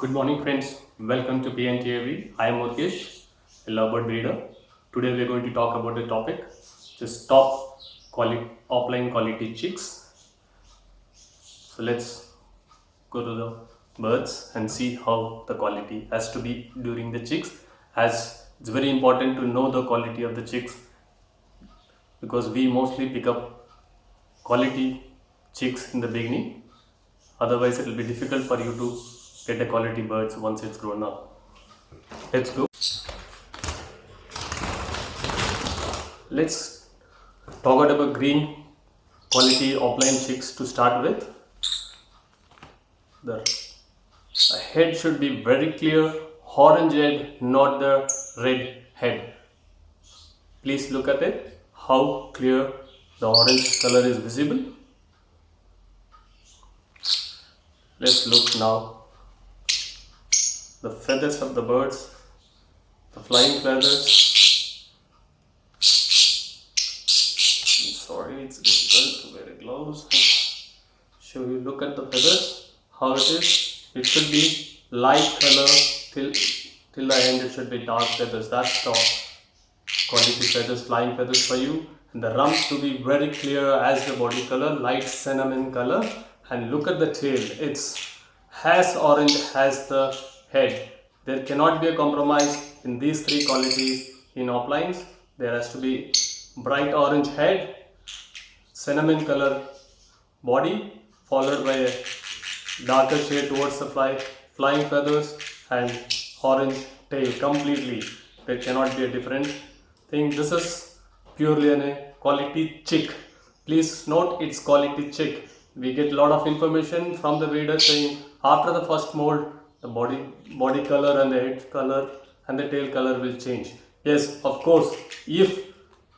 Good morning friends, welcome to PNTAV. I am Murkesh, a lovebird breeder. Today we are going to talk about the topic, just top offline quality chicks. So let's go to the birds and see how the quality has to be during the chicks, as it's very important to know the quality of the chicks because we mostly pick up quality chicks in the beginning. Otherwise it will be difficult for you to get a quality birds once it's grown up. Let's go. Let's talk about green quality offline chicks to start with. The head should be very clear, orange head, not the red head. Please look at it, how clear the orange color is visible. Let's look now the feathers of the birds, the flying feathers. Sorry, it's difficult to wear gloves. Show you, look at the feathers, how it is. It should be light color till the end. It should be dark feathers. That's the quality feathers, flying feathers for you. And the rump to be very clear as the body color, light cinnamon color. And look at the tail. It's as orange as the head. There cannot be a compromise in these three qualities in opalines. There has to be bright orange head, cinnamon color body, followed by a darker shade towards the flying feathers and orange tail completely. There cannot be a different thing. This is purely a quality chick. Please note, it's quality chick. We get a lot of information from the breeder saying after the first mold the body color and the head color and the tail color will change. Yes, of course, if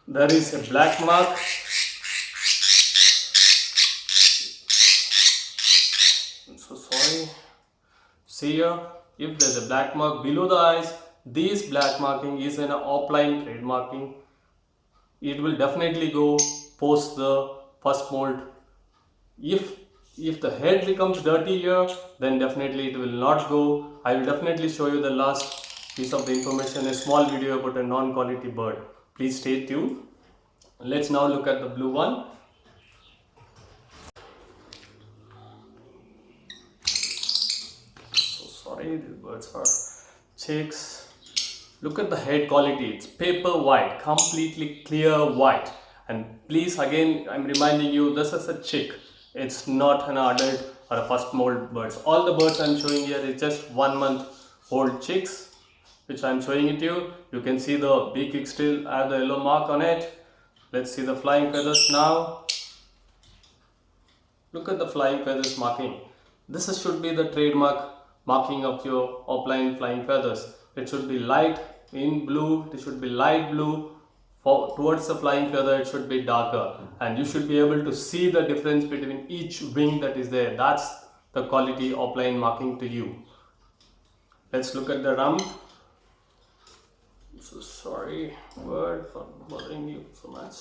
there is a black mark, so sorry, see here, if there's a black mark below the eyes, this black marking is an offline trade marking. It will definitely go post the first mold. If the head becomes dirty here, then definitely it will not go. I will definitely show you the last piece of the information, a small video about a non-quality bird. Please stay tuned. Let's now look at the blue one. So sorry, these birds are chicks. Look at the head quality. It's paper white, completely clear white. And please, again, I'm reminding you, this is a chick. It's not an adult or a first mold birds. All the birds I'm showing here is just 1 month old chicks, which I'm showing it to you. You can see the beak still have the yellow mark on it. Let's see the flying feathers now. Look at the flying feathers marking. This should be the trademark marking of your opaline flying feathers. It should be light in blue, it should be light blue. Towards the flying feather it should be darker, and you should be able to see the difference between each wing that is there. That's the quality opaline marking to you. Let's look at the rump. So sorry bird for bothering you so much.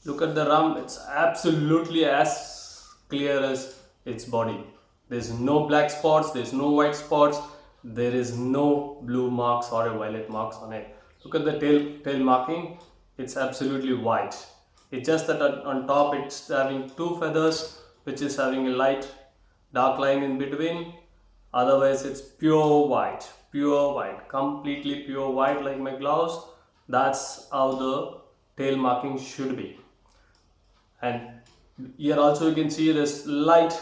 Look at the rump. It's absolutely as clear as its body. There's no black spots, there's no white spots, there is no blue marks or a violet marks on it. Look at the tail marking. It's absolutely white. It's just that on top it's having two feathers, which is having a light dark line in between. Otherwise it's pure white, completely pure white like my gloves. That's how the tail marking should be. And here also you can see this light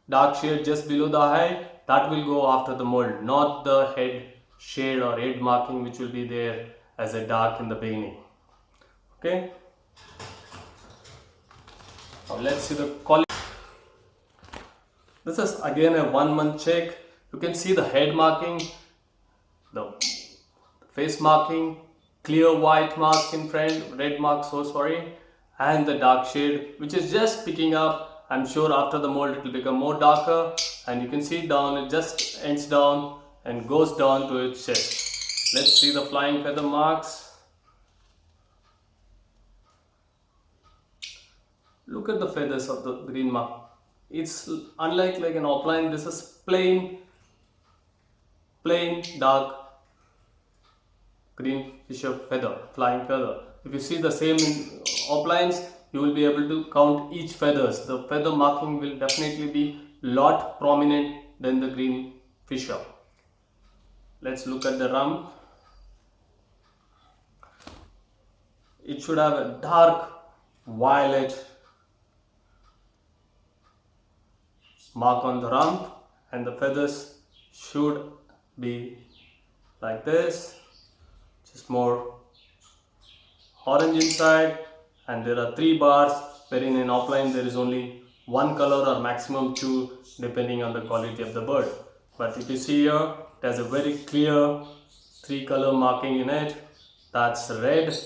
dark shade just below the eye. That will go after the mold, not the head shade or head marking which will be there as a dark in the beginning. Okay, now let's see the quality. This is again a 1 month check. You can see the head marking, the face marking, clear white mark in front, red mark, so sorry, and the dark shade which is just picking up. I'm sure after the mold it will become more darker, and you can see down, it just ends down and goes down to its chest. Let's see the flying feather marks. Look at the feathers of the green mark. It's unlike like an opaline. This is plain dark green Fischer feather, flying feather. If you see the same in opalines, you will be able to count each feathers. The feather marking will definitely be lot prominent than the green Fischer. Let's look at the rump. It should have a dark violet mark on the rump, and the feathers should be like this, just more orange inside, and there are 3 bars, wherein in opaline there is only one color or maximum 2 depending on the quality of the bird. But if you see here, it has a very clear 3 color marking in it. That's red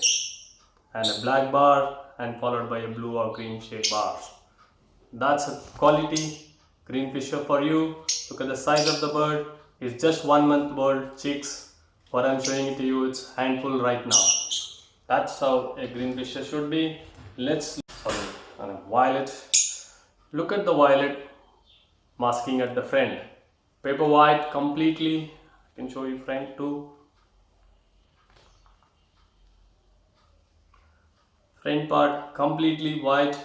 and a black bar, and followed by a blue or green shade bar. That's a quality green Fischer for you. Look at the size of the bird. It's just 1 month bird, chicks. What I'm showing it to you, it's handful right now. That's how a green Fischer should be. Let's on a violet. Look at the violet masking at the front. Paper white completely. I can show you front too. Front part completely white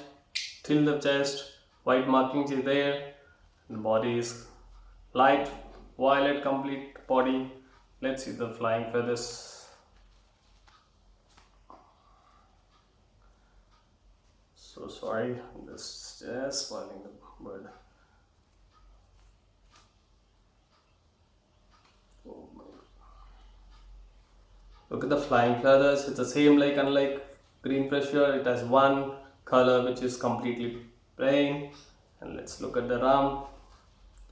till the chest. White markings is there. The body is light violet, complete body. Let's see the flying feathers. So sorry, this is just spoiling the bird. Oh my God. Look at the flying feathers. It's the same, like unlike green Fischer, it has one color which is completely plain. And let's look at the rump.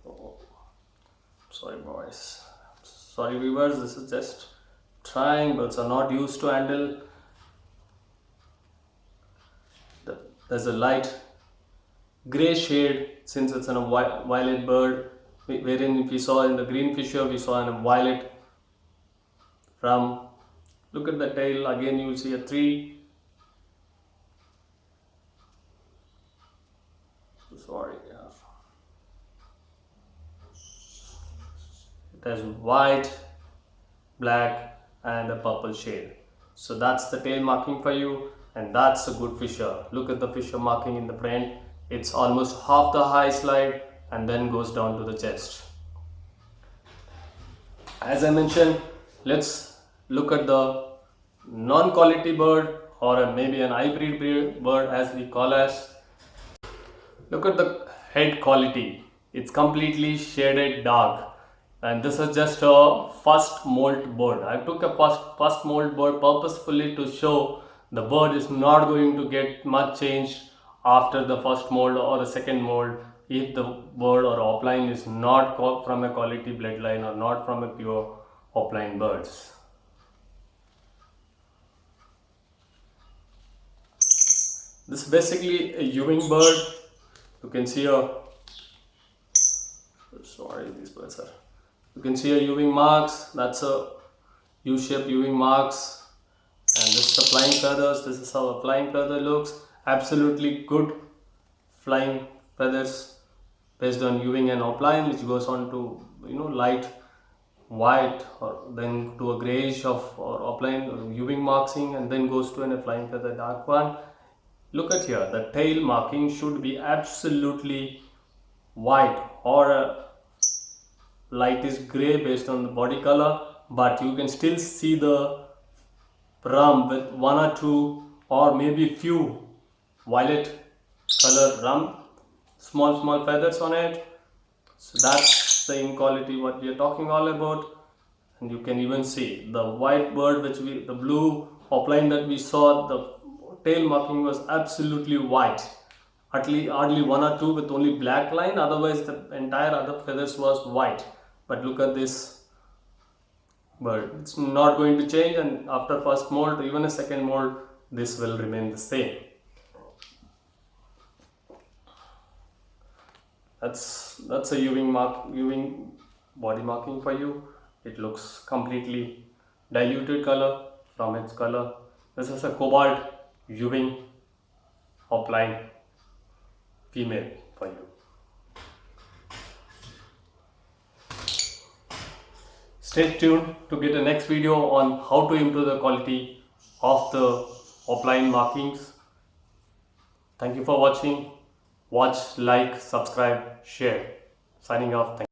Oh, sorry boys, sorry viewers, this is just trying. Birds are not used to handle. There's a light gray shade since it's in a violet bird, wherein if we saw in the green Fischer, we saw in a violet rump. Look at the tail, again you will see a 3. Sorry, yeah. It has white, black and a purple shade. So that's the tail marking for you, and that's a good Fischer. Look at the Fischer marking in the front. It's almost half the high slide and then goes down to the chest. As I mentioned, let's look at the non-quality bird, or maybe an hybrid bird as we call as. Look at the head quality. It's completely shaded dark, and this is just a first molt bird. I took a first molt bird purposefully to show the bird is not going to get much change after the first mold or the second mold if the bird or opaline is not from a quality bloodline or not from a pure opaline birds. This is basically a Ewing bird. You can see a, sorry, these birds are, you can see a Ewing marks. That's a U-shaped Ewing marks, and this is the flying feathers. This is how a flying feather looks. Absolutely good flying feathers based on Ewing and opaline, which goes on to light white or then to a grayish of or opaline or Ewing marking, and then goes to a flying feather dark one. Look at here, the tail marking should be absolutely white or a lightish gray based on the body color, but you can still see the rump with 1 or 2 or maybe few violet color rump, small feathers on it. So that's the inequality what we are talking all about. And you can even see the white bird, the blue opaline that we saw, the tail marking was absolutely white. Hardly 1 or 2 with only black line, otherwise the entire other feathers was white. But look at this bird, it's not going to change, and after first mold or even a second mold, this will remain the same. That's a Ewing body marking for you. It looks completely diluted color from its color. This is a cobalt Ewing opaline female for you. Stay tuned to get the next video on how to improve the quality of the Opaline markings. Thank you for watching. Watch, like, subscribe, share. Signing off. Thank you.